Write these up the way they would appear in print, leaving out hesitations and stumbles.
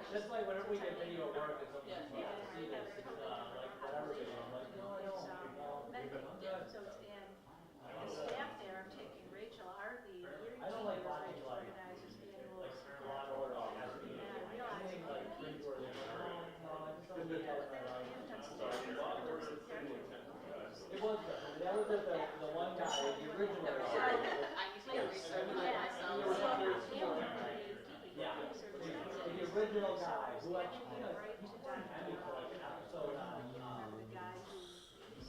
Just like whenever we get video at work and someone says, "Well, see this, like whatever video," I'm like, "No, I don't." I'm good. I don't know. I don't like watching like Law and Order on SB. Anything like cringeworthy. I'm like, no, no, I just don't need that in my life. It was good. That was with the one guy, the original one. I need to get research on it myself. Yeah, the original guy who I think he won an Emmy for like an episode on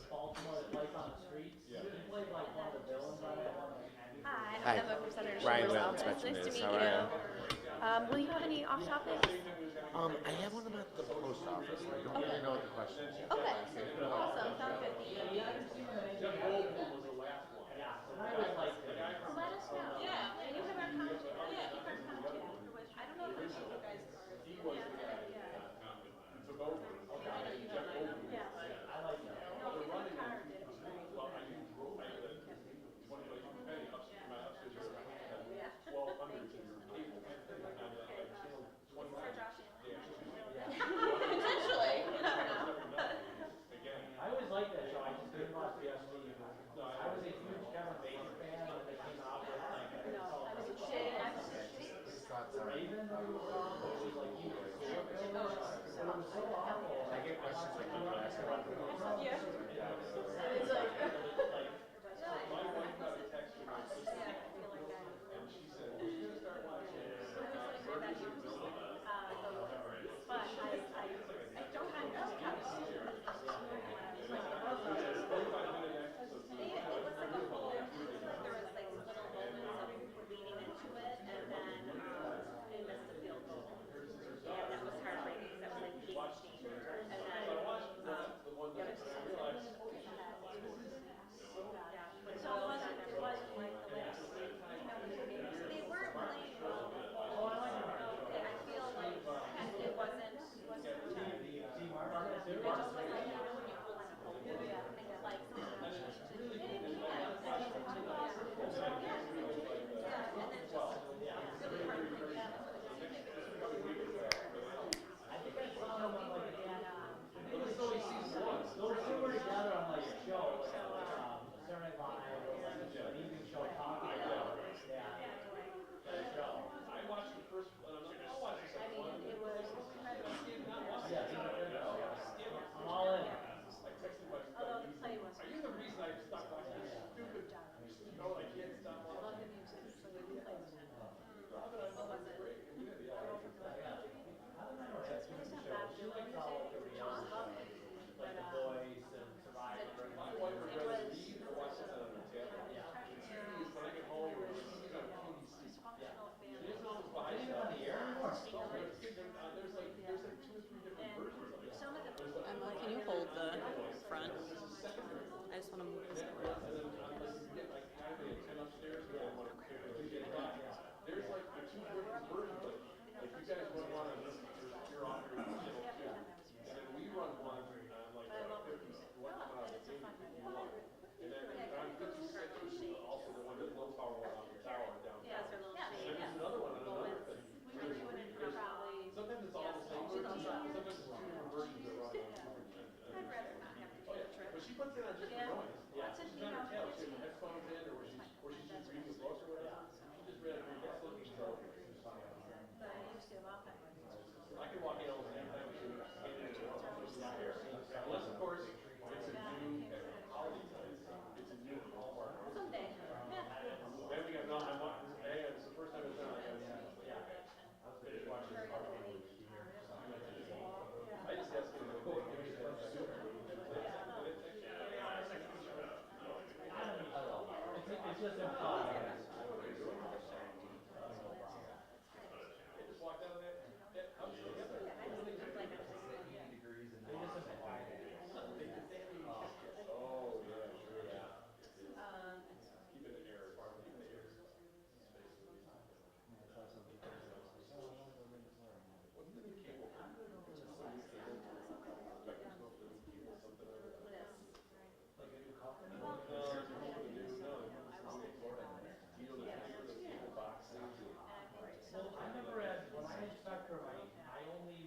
Baltimore that Life on the Streets. He played like one of the villains on it. Won like an Emmy. Hi, I'm Emma from Senator Schumer's office. Nice to meet you. Will you have any off topics? I have one about the post office. I don't really know what the question is. Okay, awesome. Sounds good. I always liked it. Let us know. Yeah, and you have our contact. Yeah, keep our contact. I don't know if you guys are. I like that. Potentially. I always liked that show. I just didn't watch the SC. I was a huge Kevin Bacon fan when they came out with like the Raven that he was on, which was like huge. It was so awful. I get questions like that. Yeah. It's like My wife got a text from my sister, and she said, "We're gonna start watching Burgers and Billy." But I don't have those copies. It was like a 45-minute episode. It was like a whole, there was like little moments of leaning into it, and then they missed the field goal. And that was heartbreaking. That was like game changer. And then I watched the one that I realized. so it wasn't like the last week. They weren't playing well. Okay, I feel like it wasn't. It just was like, you know, when you pull in a phone, like I think I saw them on like it was only season one. Those two were together on like a show, like Saturday Night Live or like an evening show talking about that show. I watched the first, and I'm like, I'll watch the second one. Yeah, I'm all in. I texted my son. Are you the reason I stopped watching this stupid show? I can't stop watching. Robin, I love it. Great. Yeah. I don't know. She likes all of the reality stuff, like The Voice and Survivor. My wife would rather read or watch something on her tablet. When I get home, she's on QVC. She doesn't always buy stuff. On the air anymore? There's like 2 or 3 different versions of it. Emma, can you hold the front? I just want to move this over. There's like the 2 different versions. Like you guys run one on your offering channel 2, and then we run one on like 50, one coming out of the game 51. And then on 56, also the one that's low power one on the tower down. Yeah, it's her little shade. There's another one on another thing. Sometimes it's all the same version. Sometimes it's 2 different versions that run on. I'd rather not have to take a trip. But she puts it on just for noise. Yeah. She's on her tail. She has her headphones in, or she's just reading a book or whatever. She just read it. That's looking so. I can walk in all the time. Unless, of course, it's a new holiday time. It's a new Hallmark. Someday. Then we got no. Hey, it's the first time it's done. I finished watching this. I just asked him to go. It's just impossible. They just walked out of that. How did you get there? Oh, yeah, sure. Keep it in the air. Keep it in the air. What's the new cable? Like a new company? Well, I never had, when I had Spectrum, I only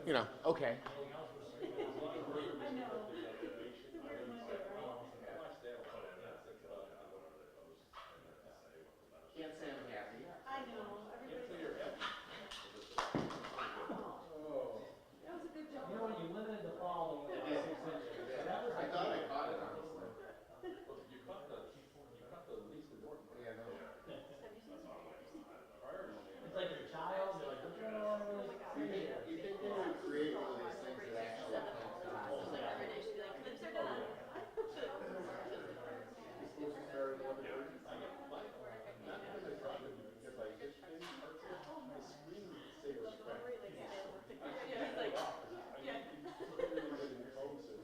you know, okay. Anything else we're screaming out. I know. Can't say I'm happy. I know, everybody's. That was a good job. You know, when you limited the fall to I did. 6 inches, I that was. I thought I caught it, honestly. Well, you caught the least important part. Yeah, no. Prior to It's like your child, you're like, what do I want to really see here? You think they would create one of these things that actually Like every day she'd be like, clips are done. You're supposed to start at 11:30? not because I dropped it, because I hit any parts of it, my screen saver cracked. Yeah, he's like, I need to really get a new phone since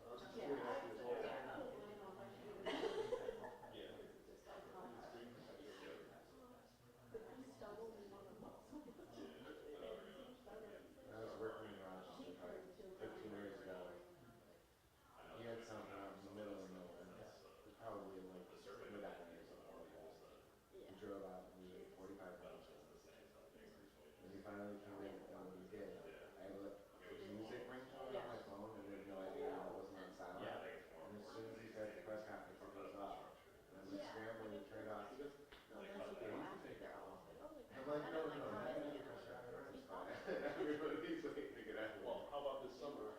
I was 2.5 years old. Yeah. When I was working in Rochester probably 15 years ago, he had something out in the middle of nowhere. It was probably in like mid-Iowa or something like that. He drove out and we did 45 miles. When he finally came in and when he did, I had the music ringtone on my phone and I had no idea it wasn't on silent. And as soon as he started the press conference, it goes off. And I'm like scrambling to turn it off. He goes, no, that's okay, you can take that off. I'm like, no, no, no, you can press conference, it's fine. Everybody's waiting to get out. Well, how about this summer,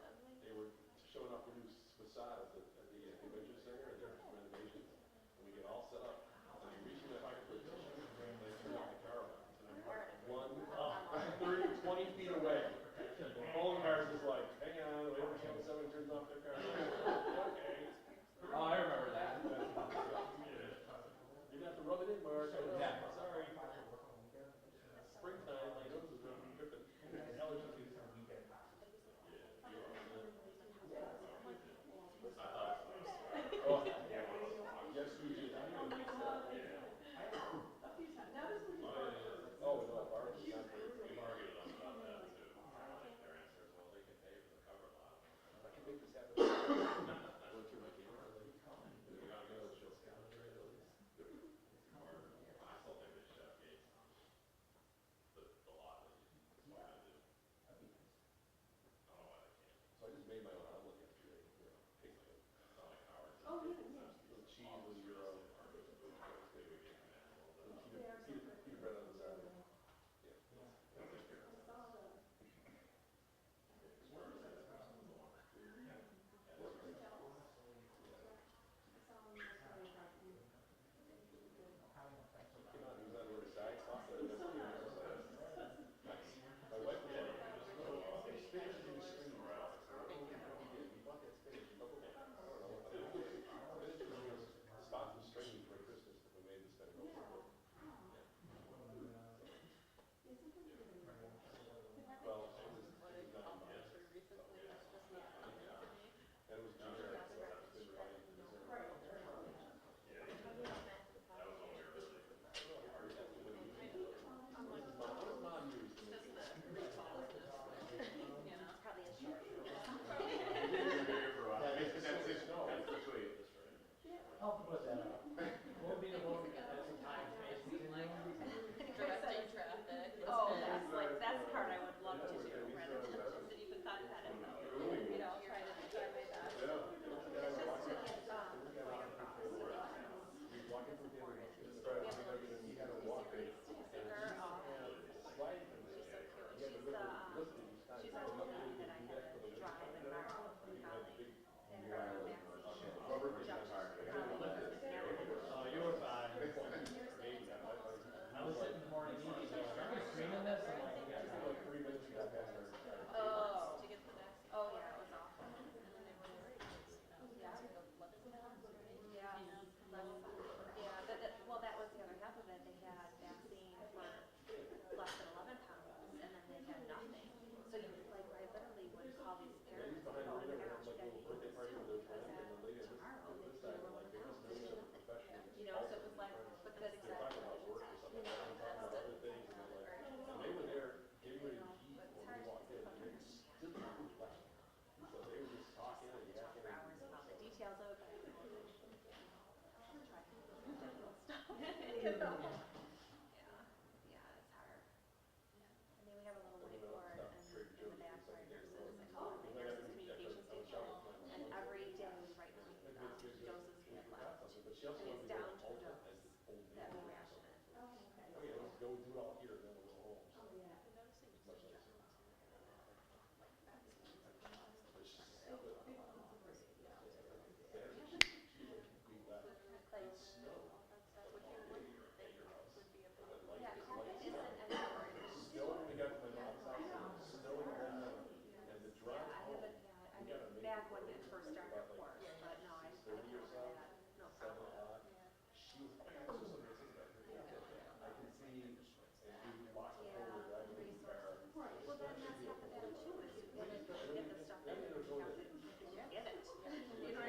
they were showing off the new facades at the convention center and their renovations, and we get all set up, and I reach in my pocket for a tissue, and I turn off the car lights, and I'm 20 feet away. The phone car's just like, hang on, wait until someone turns off their car lights. Okay. Oh, I remember that. You're gonna have to rub it in, Mark. Yeah. Sorry. Springtime, my nose is dripping. Oh, yes, you did. Oh my God. A few times. Now this was. Oh, no, Barbie. I can make this happen. Going through my camera. So I just made my own omelet yesterday. You know, takes like Oh, yeah, yeah. little cheese, little gyro. Pita bread on the side. Yeah. Came out, he was on the other side, sauce on the other side. My wife was like, oh, there's spinach in the screen. He did, he bought that spinach. I don't know. Spinach was stopped and strained for Christmas that we made this thing. Well, it was $9. And it was generic, so it's been fine in the center. What does mom use to make it? probably a short. That's it. No. I'll have to put that up. We'll be the vote at some time, space, continuum. Directing traffic. Oh, that's the part I would love to do, rather than just that you could cut that in, you know, try my best. She's always told me that I had to drive and borrow from college. And her Oh, you were fine. I was sitting in the morning meetings, I was like, are you streaming this? I'm like, yeah. Oh. To get the next. Oh, yeah, it was awful. And then it was, yeah, yeah, well, that was the other half of it. They had vaccine for less than 11 pounds, and then they had nothing. So you, like, I literally would call these parents and go, oh my gosh, you guys need to do this too, because tomorrow they feel 11 pounds, there's nothing. You know, so it was like, but that's exactly, you know, that's the, And they were there getting ready to eat when we walked in. And they still were left. So they were just talking and yakking. for hours about the details of it, but I try to do stuff. You know? Yeah, it's hard. And then we have a little whiteboard in the back where she also and wanted it's to go down to to a Alta dose and just old that neighbor will or ration something. it. Okay, let's go do it all here, and then we'll go home. So Been noticing it's much nicer. But she, Like, it snowed like all day at your house. But like, yeah, it's Craig like isn't anymore. snow when we got to my mom's house, and snow again, and the Yeah, drive I home. haven't had, I We mean, gotta make back it when work. it first started, of course, but no, I 6:30 or can so, do that, no 7 problem. o'clock. She was, oh yeah, this was amazing. I can see, and we walked the Yeah, four-wheel drive in the car. resources. Well, then that's half of that too, is you get it, you get the stuff that you have to get it. You know,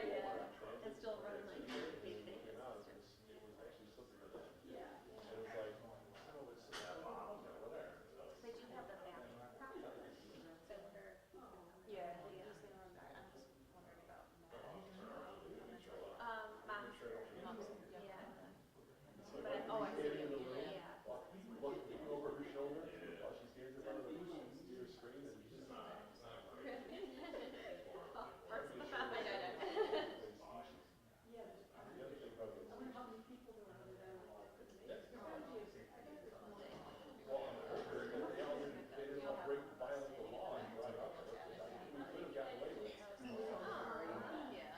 and still run like day-to-day Came out, it business. was actually slicker than that. Yeah. And it was like, oh, it's just that bottom, whatever. They do have the back proper, so they're, Yeah, he's gonna run back. I'm just wondering about. mom's, yeah. So But, oh, I see, standing in the room, yeah. looking over her shoulder, while she stands in front of the computer screen, and she's just Parts of the family. The other thing about it is, well, on the road, they all didn't violate the law and drive out there. We could have gotten away with it.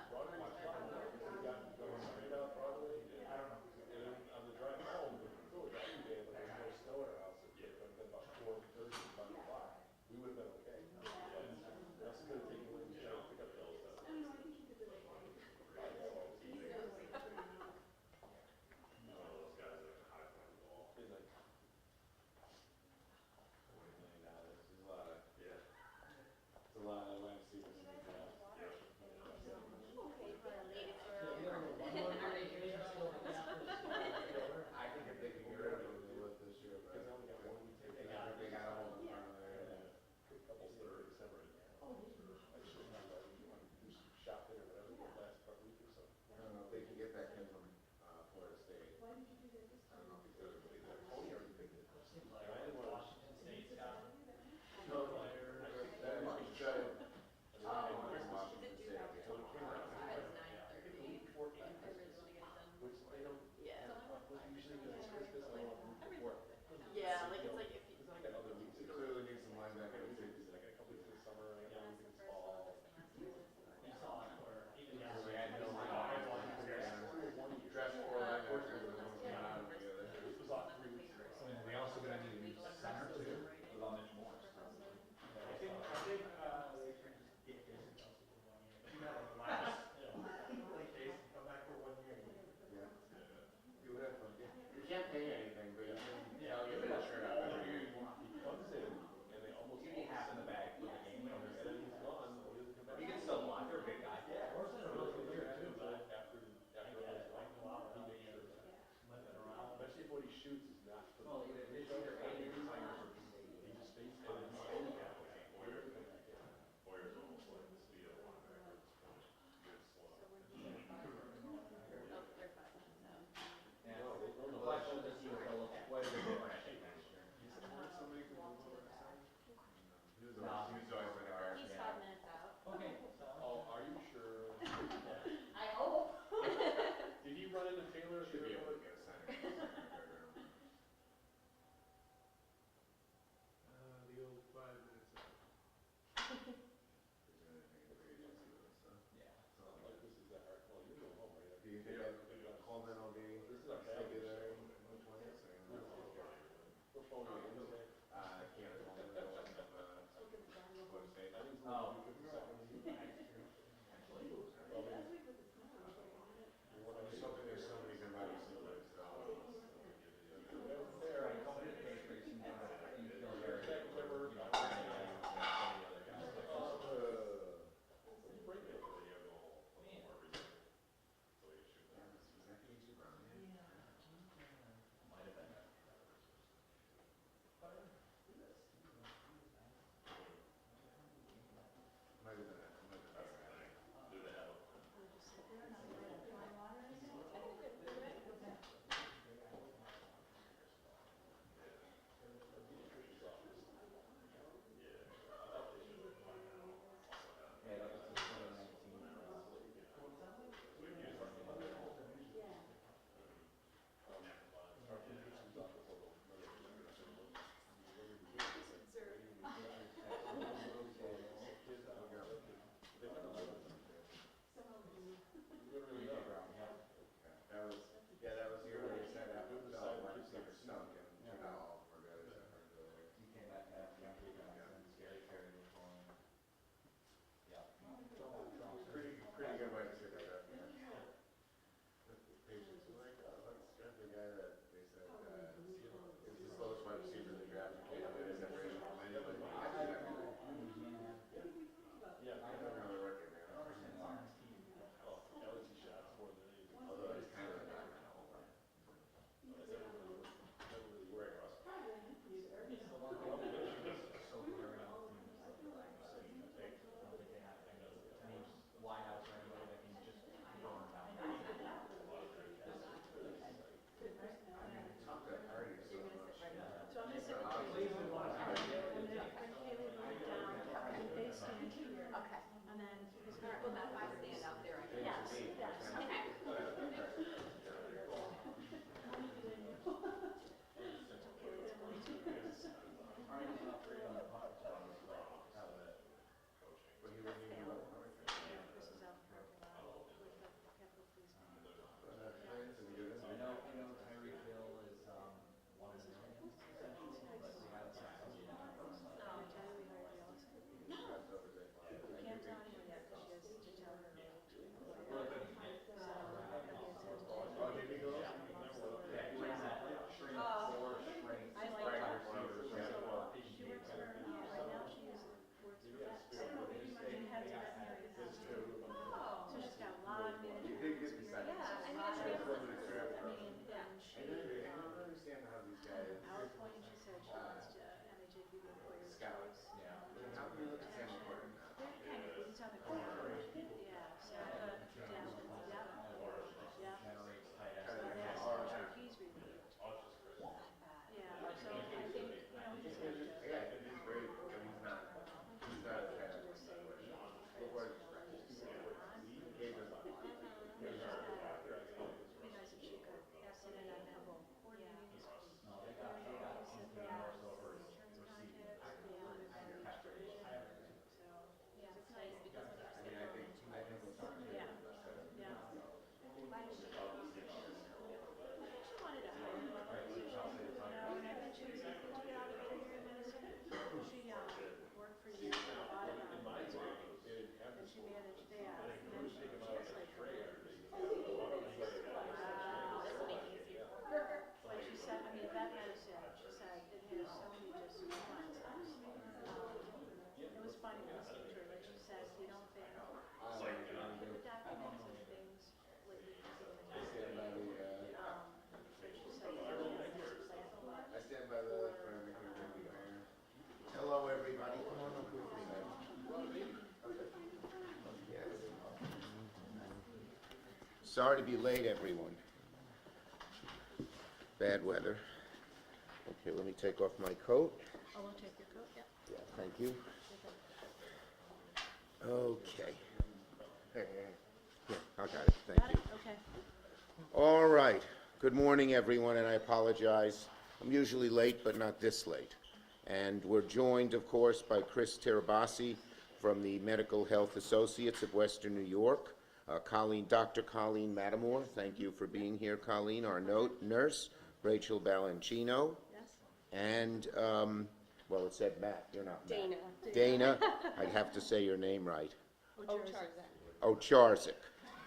Broadway was fine, we could have gotten going straight out Broadway, and then on the drive home, we could go every day, but there's no snow at our house, it would have been about 4:30, 5 o'clock, we would have been okay. But that's gonna take away the giant pickup trucks. It's a lot of landscaping in the job. I think if they could get rid of it, they would this year, but they got a whole front of there. Couple third December. I should have do some shopping or whatever the last week or so. I don't know if they can get that kid from Florida State. I don't know if he's gonna believe that. Tony already picked it. And I didn't want to. Washington State's got No, players. that is good. I think it's Washington State. So it came out. Before 8, which they don't. Yeah. Usually because it's Christmas, I don't want to report. Yeah, like it's like if you. It's not like other weeks. They clearly need some linebacker Like too. a couple weeks in the summer, I got weeks in the fall. You saw it where even So yesterday. they had no draft 4 linebackers and one came out together. This was off 3 weeks ago. And they also gonna need a new center too, without Mitch Morris. I think, they should just get Jason Kelsey for 1 year. You know, the last, like Jason, come back for 1 year. Yeah. You would have fun. You can't pay anything, but you can tell you Pretty that much shirt all out. the year he comes in, and they almost. Give me half in the bag for the game winner. And then he's gone, he doesn't come back. He can still block, they're a big guy. Yeah, Morris had a really good year too, but After I get it, like, wow, he makes sure. limit around. Especially if what he shoots is not. Well, either this year or maybe it's like- He just stays in and he's only got like 4 years. Yeah. No, they don't The know. flexion this year will look quite a bit different, I think, next year. Somebody could move over next time. He was always been a guard. He's 5 minutes out. Okay, so. Oh, are you sure? I hope. Did he run into Taylor? Should be able to get a center. The old 5 minutes out. Yeah. Like this is that hard. Well, you're going home, right? Do you think that Coleman will be, This is our still be family. there in the 20th? We're phoning it in today. I can't Coleman, Florida State. I think it's Oh. going to be 52nd. Actually. Well, I mean, I'm just hoping there's somebody who can buy you some Sorry to be late, everyone. Bad weather. Okay, let me take off my coat. Oh, we'll take your coat, yeah. Yeah, thank you. Okay. Yeah, I got it, thank Got you. it? Okay. All right. Good morning, everyone, and I apologize. I'm usually late, but not this late. And we're joined, of course, by Chris Terabasi from the Medical Health Associates of Western New York. Dr. Colleen Matamore, thank you for being here, Colleen. Our nurse, Rachel Balanchino. Yes? And, well, it said Matt, you're not Matt. Dana. Dana, I'd have to say your name right. Ocharzik. Ocharzik.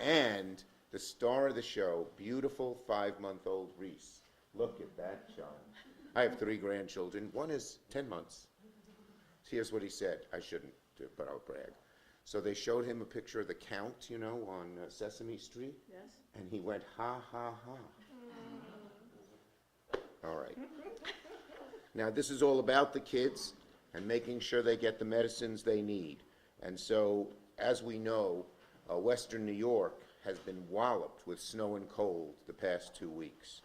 And the star of the show, beautiful 5-month-old Reese. Look at that child. I have 3 grandchildren. One is 10 months. Here's what he said. I shouldn't do it, but I'll brag. So they showed him a picture of the Count, you know, on Sesame Street. Yes? And he went, ha, ha, ha. All right. Now, this is all about the kids and making sure they get the medicines they need. And so, as we know, Western New York has been walloped with snow and cold the past 2 weeks.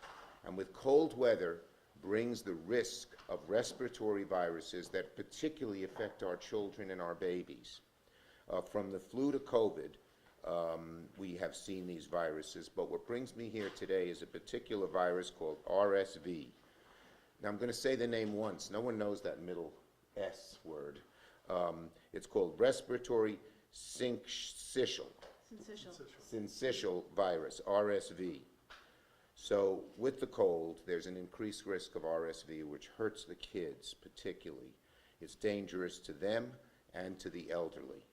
And with cold weather brings the risk of respiratory viruses that particularly affect our children and our babies. From the flu to COVID, we have seen these viruses, but what brings me here today is a particular virus called RSV. Now, I'm going to say the name once. No one knows that middle S word. It's called respiratory syncytial virus, RSV. So with the cold, there's an increased risk of RSV, which hurts the kids particularly. It's dangerous to them and to the elderly.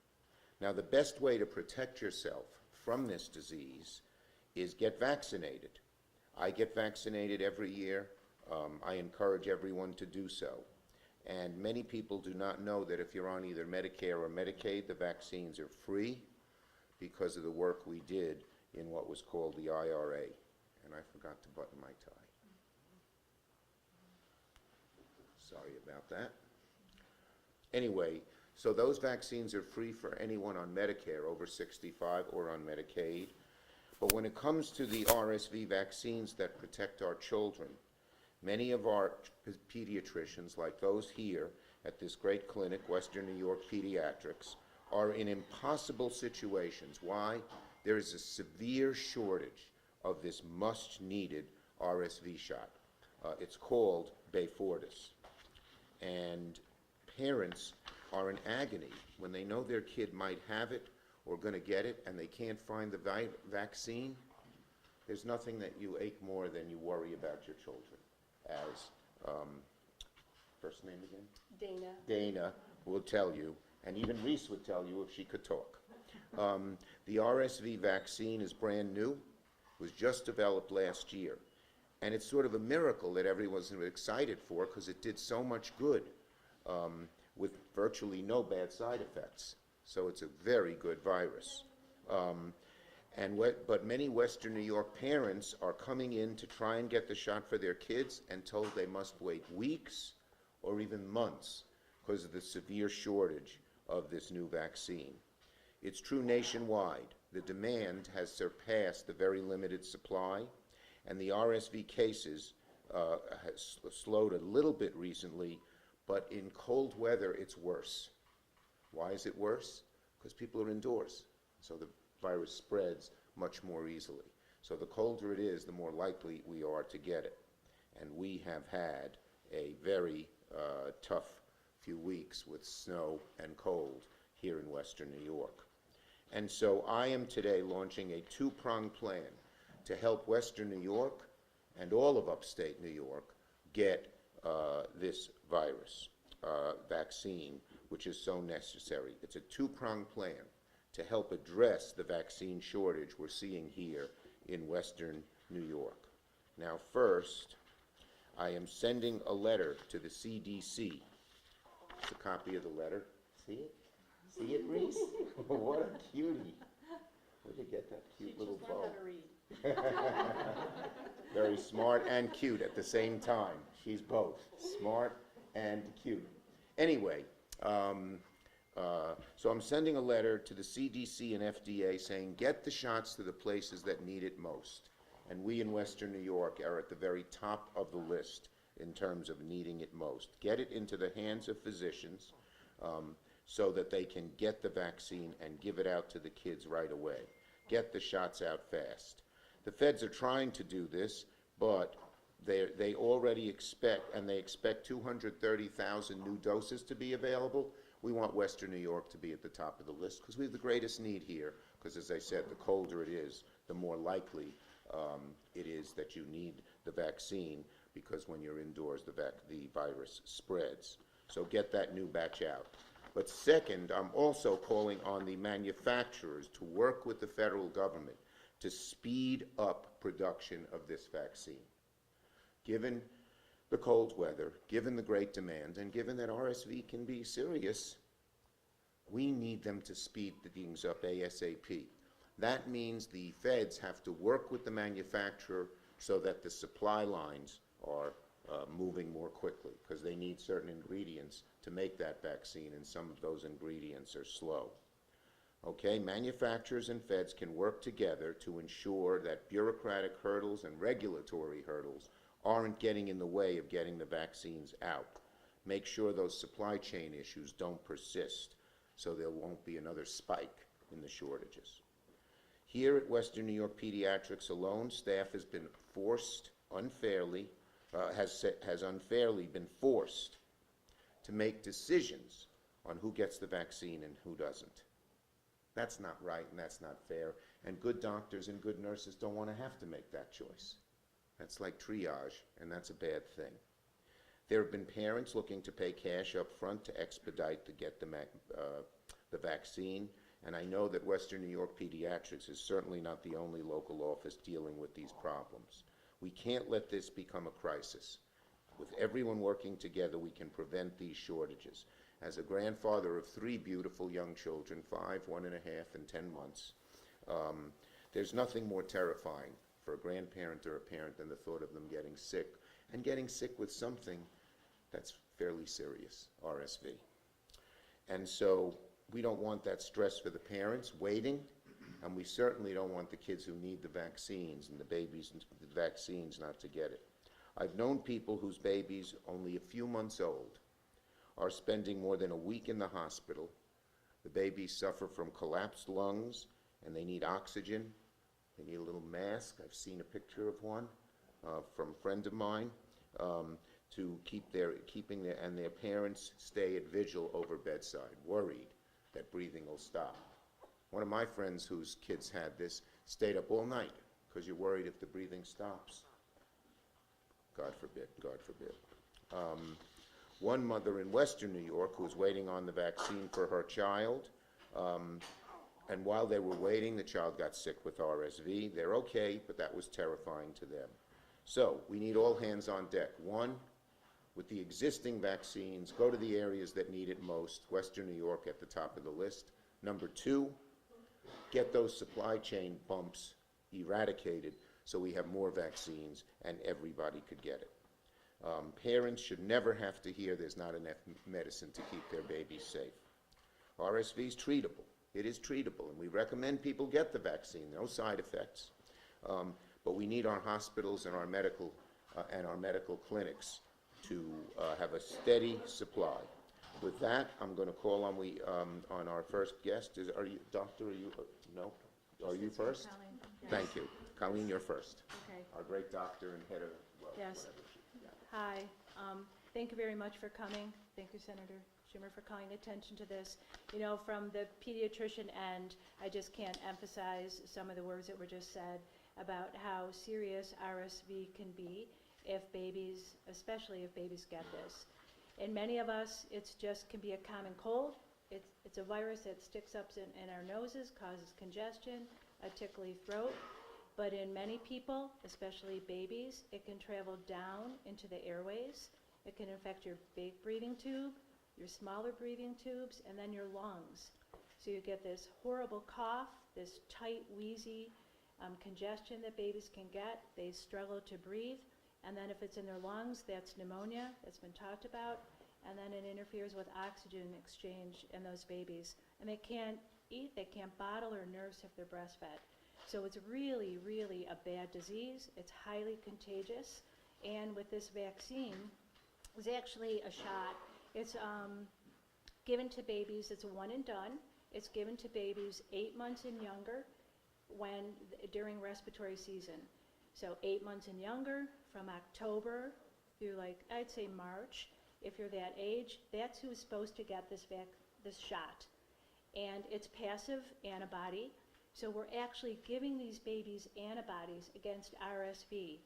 Now, the best way to protect yourself from this disease is get vaccinated. I get vaccinated every year. I encourage everyone to do so. And many people do not know that if you're on either Medicare or Medicaid, the vaccines are free because of the work we did in what was called the IRA. And I forgot to button my tie. Sorry about that. Anyway, so those vaccines are free for anyone on Medicare over 65 or on Medicaid. But when it comes to the RSV vaccines that protect our children, many of our pediatricians, like those here at this great clinic, Western New York Pediatrics, are in impossible situations. Why? There is a severe shortage of this much-needed RSV shot. It's called Beyfortus. And parents are in agony when they know their kid might have it or going to get it and they can't find the vaccine. There's nothing that you ache more than you worry about your children. As, first name again? Dana will tell you, and even Reese would tell you if she could talk. The RSV vaccine is brand new, was just developed last year. And it's sort of a miracle that everyone's excited for because it did so much good with virtually no bad side effects. So it's a very good virus. But many Western New York parents are coming in to try and get the shot for their kids and told they must wait weeks or even months because of the severe shortage of this new vaccine. It's true nationwide. The demand has surpassed the very limited supply, and the RSV cases has slowed a little bit recently, but in cold weather it's worse. Why is it worse? Because people are indoors, so the virus spreads much more easily. So the colder it is, the more likely we are to get it. And we have had a very tough few weeks with snow and cold here in Western New York. And so I am today launching a 2-pronged plan to help Western New York and all of upstate New York get this virus vaccine, which is so necessary. It's a 2-pronged plan to help address the vaccine shortage we're seeing here in Western New York. Now, first, I am sending a letter to the CDC. It's a copy of the letter. See it? See it, Reese? What a cutie. Where'd you get that cute little bow? Very smart and cute at the same time. She's both smart and cute. Anyway, So I'm sending a letter to the CDC and FDA saying, get the shots to the places that need it most. And we in Western New York are at the very top of the list in terms of needing it most. Get it into the hands of physicians so that they can get the vaccine and give it out to the kids right away. Get the shots out fast. The feds are trying to do this, but they already expect, and they expect 230,000 new doses to be available. We want Western New York to be at the top of the list because we have the greatest need here, because as I said, the colder it is, the more likely it is that you need the vaccine, because when you're indoors, the virus spreads. So get that new batch out. But second, I'm also calling on the manufacturers to work with the federal government to speed up production of this vaccine. Given the cold weather, given the great demand, and given that RSV can be serious, we need them to speed things up ASAP. That means the feds have to work with the manufacturer so that the supply lines are moving more quickly, because they need certain ingredients to make that vaccine, and some of those ingredients are slow. Okay, manufacturers and feds can work together to ensure that bureaucratic hurdles and regulatory hurdles aren't getting in the way of getting the vaccines out. Make sure those supply chain issues don't persist, so there won't be another spike in the shortages. Here at Western New York Pediatrics alone, staff has been forced unfairly, has unfairly been forced to make decisions on who gets the vaccine and who doesn't. That's not right and that's not fair, and good doctors and good nurses don't want to have to make that choice. That's like triage, and that's a bad thing. There have been parents looking to pay cash up front to expedite to get the vaccine, and I know that Western New York Pediatrics is certainly not the only local office dealing with these problems. We can't let this become a crisis. With everyone working together, we can prevent these shortages. As a grandfather of 3 beautiful young children, 5, 1.5, and 10 months, there's nothing more terrifying for a grandparent or a parent than the thought of them getting sick, and getting sick with something that's fairly serious, RSV. And so we don't want that stress for the parents waiting, and we certainly don't want the kids who need the vaccines and the babies and the vaccines not to get it. I've known people whose babies, only a few months old, are spending more than a week in the hospital. The babies suffer from collapsed lungs, and they need oxygen. They need a little mask. I've seen a picture of one from a friend of mine to and their parents stay at vigil over bedside, worried that breathing will stop. One of my friends whose kids had this stayed up all night because you're worried if the breathing stops. God forbid, God forbid. One mother in Western New York who was waiting on the vaccine for her child, and while they were waiting, the child got sick with RSV. They're okay, but that was terrifying to them. So we need all hands on deck. One, with the existing vaccines, go to the areas that need it most, Western New York at the top of the list. Number 2, get those supply chain bumps eradicated so we have more vaccines and everybody could get it. Parents should never have to hear there's not enough medicine to keep their babies safe. RSV is treatable. It is treatable, and we recommend people get the vaccine. No side effects. But we need our hospitals and our medical clinics to have a steady supply. With that, I'm going to call on our first guest. Are you, doctor? Are you? No. Are you first? Colleen, yes. Thank you, Colleen. You're first. Okay. Our great doctor and head of. Well, Yes. Hi. Thank you very much for coming. Thank you, Senator Schumer, for calling attention to this. You know, from the pediatrician end, I just can't emphasize some of the words that were just said about how serious RSV can be if babies, especially if babies get this. In many of us, it's just can be a common cold. It's a virus that sticks up in our noses, causes congestion, a tickly throat. But in many people, especially babies, it can travel down into the airways. It can infect your big breathing tube, your smaller breathing tubes, and then your lungs. So you get this horrible cough, this tight, wheezy congestion that babies can get. They struggle to breathe. And then if it's in their lungs, that's pneumonia that's been talked about. and then it interferes with oxygen exchange in those babies. And they can't eat, they can't bottle or nurse if they're breastfed. So it's really, really a bad disease. It's highly contagious. And with this vaccine, it's actually a shot. It's given to babies, it's a one and done. It's given to babies 8 months and younger during respiratory season. So 8 months and younger, from October through I'd say March. If you're that age, that's who's supposed to get this shot. And it's passive antibody. So we're actually giving these babies antibodies against RSV.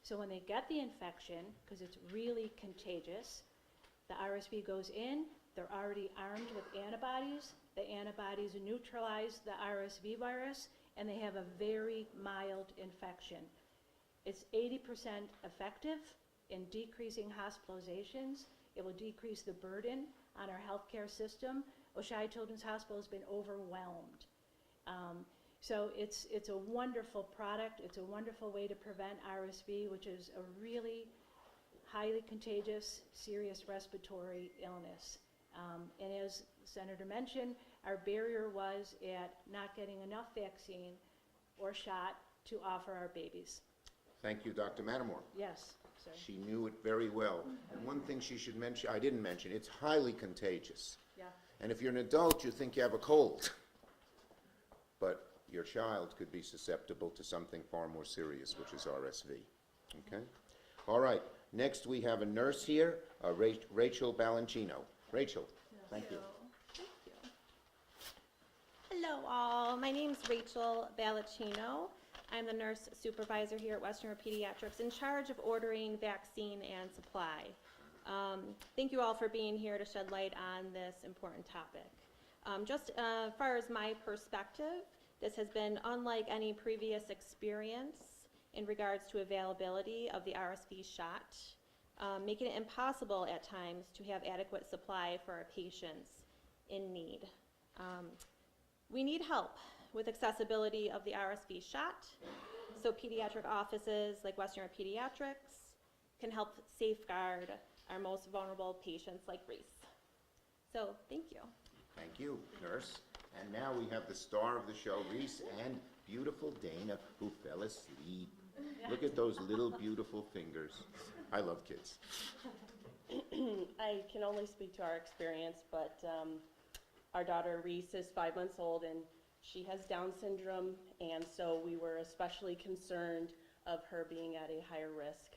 So when they get the infection, because it's really contagious, the RSV goes in, they're already armed with antibodies. The antibodies neutralize the RSV virus, and they have a very mild infection. It's 80% effective in decreasing hospitalizations. It will decrease the burden on our healthcare system. Oishei Children's Hospital has been overwhelmed. So it's a wonderful product. It's a wonderful way to prevent RSV, which is a really highly contagious, serious respiratory illness. And as Senator mentioned, our barrier was at not getting enough vaccine or shot to offer our babies. Thank you, Dr. Matamore. Yes, sir. She knew it very well. And one thing she should mention, I didn't mention, it's highly contagious. Yeah. And if you're an adult, you think you have a cold. But your child could be susceptible to something far more serious, which is RSV. Okay? All right. Next, we have a nurse here, Rachel Balancino. Rachel, thank you. Thank you. Hello, all. My name is Rachel Balancino. I'm the nurse supervisor here at Western Pediatrics in charge of ordering vaccine and supply. Thank you all for being here to shed light on this important topic. Just as far as my perspective, this has been unlike any previous experience in regards to availability of the RSV shot, making it impossible at times to have adequate supply for our patients in need. We need help with accessibility of the RSV shot, so pediatric offices like Western Pediatrics can help safeguard our most vulnerable patients like Reese. So, thank you. Thank you, nurse. And now we have the star of the show, Reese, and beautiful Dana, who fell asleep. Look at those little beautiful fingers. I love kids. I can only speak to our experience, but our daughter Reese is 5 months old and she has Down syndrome, and so we were especially concerned of her being at a higher risk.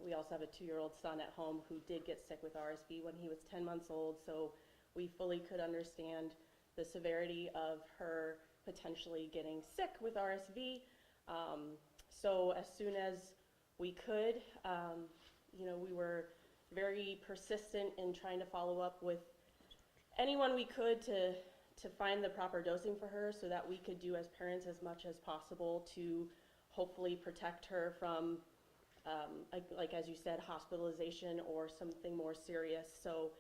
We also have a 2-year-old son at home who did get sick with RSV when he was 10 months old, so we fully could understand the severity of her potentially getting sick with RSV. So as soon as we could, we were very persistent in trying to follow up with anyone we could to find the proper dosing for her so that we could do as parents as much as possible to hopefully protect her from, like as you said, hospitalization or something more serious. So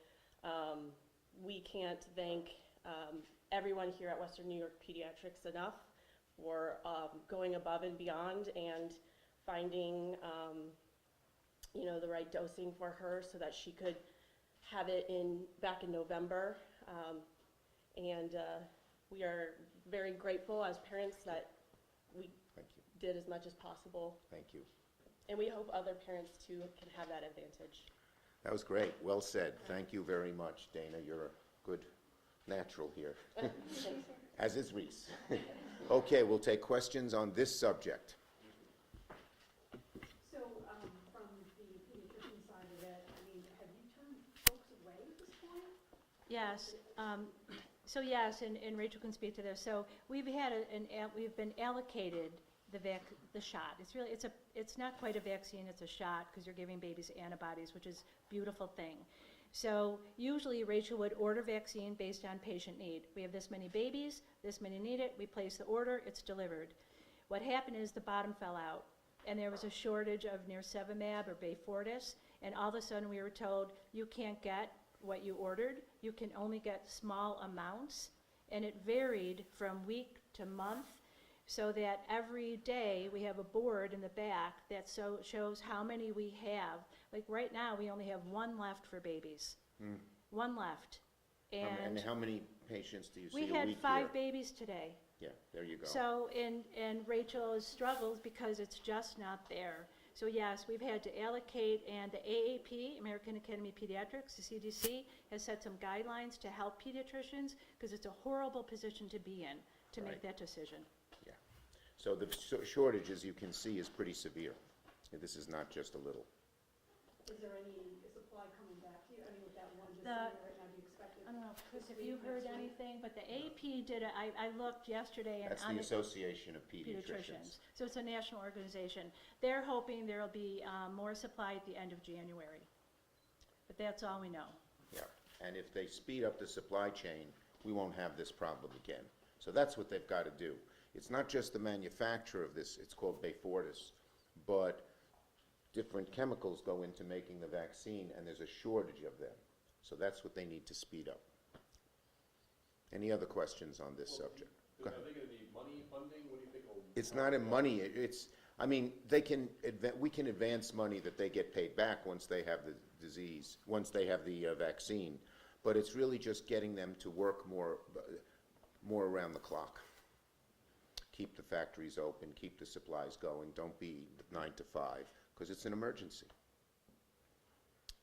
we can't thank everyone here at Western New York Pediatrics enough for going above and beyond and finding the right dosing for her so that she could have it back in November. And we are very grateful as parents that we did as much as possible. Thank you. And we hope other parents too can have that advantage. That was great. Well said. Thank you very much, Dana. You're a good natural here, as is Reese. Okay, we'll take questions on this subject. So, from the pediatrician side of it, have you turned folks away at this point? Yes. So yes, and Rachel can speak to this. So we've been allocated the shot. It's not quite a vaccine. It's a shot because you're giving babies antibodies, which is a beautiful thing. So usually Rachel would order vaccine based on patient need. We have this many babies, this many need it. We place the order. It's delivered. What happened is the bottom fell out, and there was a shortage of nirsevimab or Beyfortus, and all of a sudden we were told you can't get what you ordered. You can only get small amounts, and it varied from week to month, so that every day we have a board in the back that shows how many we have Like right now, we only have one left for babies. One left. And how many patients do you see We a week had here? 5 babies today. Yeah, there you go. So, and Rachel struggles because it's just not there. So yes, we've had to allocate, and the AAP, American Academy of Pediatrics, the CDC, has set some guidelines to help pediatricians, because it's a horrible position to be in, to make Right. that decision. Yeah. So the shortage, as you can see, is pretty severe. This is not just a little. Is there any supply coming back to you? I mean, with that one just The- sitting there right now, do you expect it? I don't know, Chris, this have week, you heard next week? anything? But the AP did I looked yesterday and That's on the Association of Pediatricians. pediatricians. So it's a national organization. They're hoping there'll be more supply at the end of January. But that's all we know. Yeah, and if they speed up the supply chain, we won't have this problem again. So that's what they've got to do. It's not just the manufacture of this, it's called Beyfortus, but different chemicals go into making the vaccine, and there's a shortage of them. So that's what they need to speed up. Any other questions on this subject? Go Are ahead. they gonna need money, funding, what do you think will? It's not in money, it's, I mean, we can advance money that they get paid back once they have the disease, once they have the vaccine, but it's really just getting them to work more around the clock. Keep the factories open, keep the supplies going, don't be 9 to 5, because it's an emergency.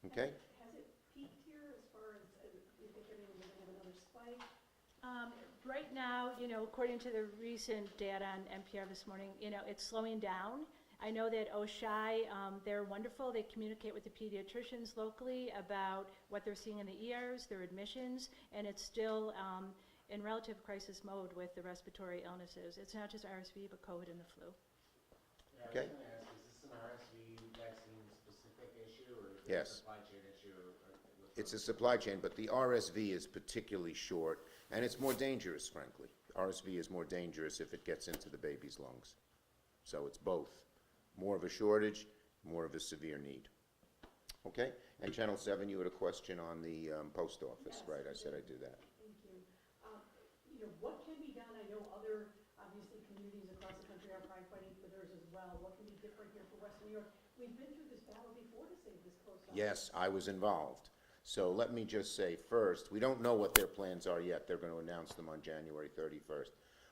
Okay? Has it peaked here as far as, you think everyone's gonna have another spike? Right now, according to the recent data on NPR this morning, it's slowing down. I know that OSHI, they're wonderful. They communicate with the pediatricians locally about what they're seeing in the ERs, their admissions, and it's still in relative crisis mode with the respiratory illnesses. It's not just RSV, but COVID and the flu. Yeah, Okay. I was gonna ask, is this an RSV vaccine specific issue, or is it Yes. a supply chain issue? It's a supply chain, but the RSV is particularly short, and it's more dangerous, frankly. RSV is more dangerous if it gets into the baby's lungs. So it's both. More of a shortage, more of a severe need. Okay? And Channel 7, you had a question on the post office, Yes, right? I I said did. I'd do that. Thank you. What can be done? I know other, obviously, communities across the country are probably fighting for theirs as well. What can be different here for Western New York? We've been through this battle before to save this post office. Yes, I was involved. So let me just say first, we don't know what their plans are yet. They're going to announce them on January 31st.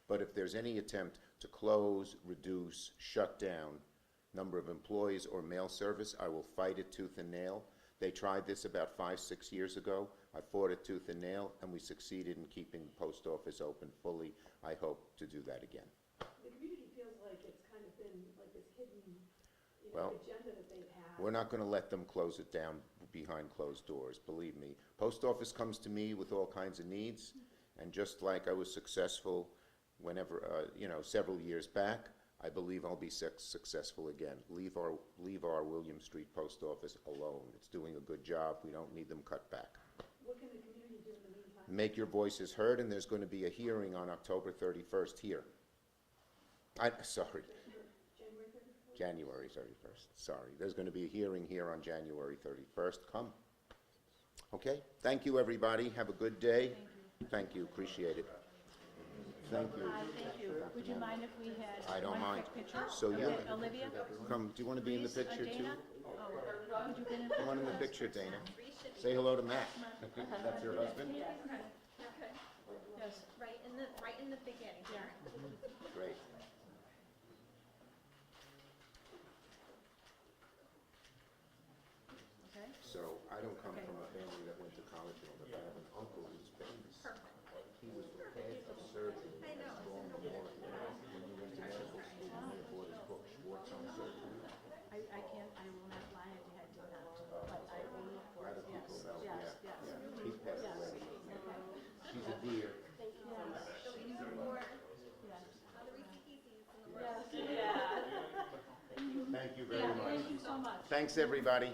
But if there's any attempt to close, reduce, shut down number of employees or mail service, I will fight it tooth and nail. They tried this about 5-6 years ago. I fought it tooth and nail, and we succeeded in keeping the post office open fully. I hope to do that again. The community feels like it's kind of been like this hidden, Well, agenda that they've had. We're not going to let them close it down behind closed doors, believe me. Post office comes to me with all kinds of needs, and just like I was successful whenever, several years back, I believe I'll be successful again. Leave our William Street post office alone. It's doing a good job. We don't need them cut back. What can the community do in the meantime? Make your voices heard, and there's going to be a hearing on October 31st here. January 31st, sorry. There's going to be a hearing here on January 31st. Come. Okay? Thank you, everybody. Have a good day. Thank you. Appreciate it. Thank you. Thank you. Would you mind if we had I don't one mind. quick picture? So you- Okay, Olivia? Come, do you want to be in the Please, picture too? Dana? Oh, would you get in? Come on in the picture, Dana. Say hello to Matt. That's your husband? Yes. Right in the beginning here. Great. Okay. So I don't come from a family that went to college and all, but I have an uncle who's famous. He was the head of surgery at Strong Memorial. When he went to medical school, he bought his book, Schwartz on Surgery. I will not lie, I did not, but I will, of course, Other people yes, know, yes, yeah, yes. yeah. He passed Yes. away. Okay. She's a dear. Yes. Yes. Thank you very Yeah, much. thank you so much. Thanks, everybody.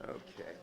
Okay.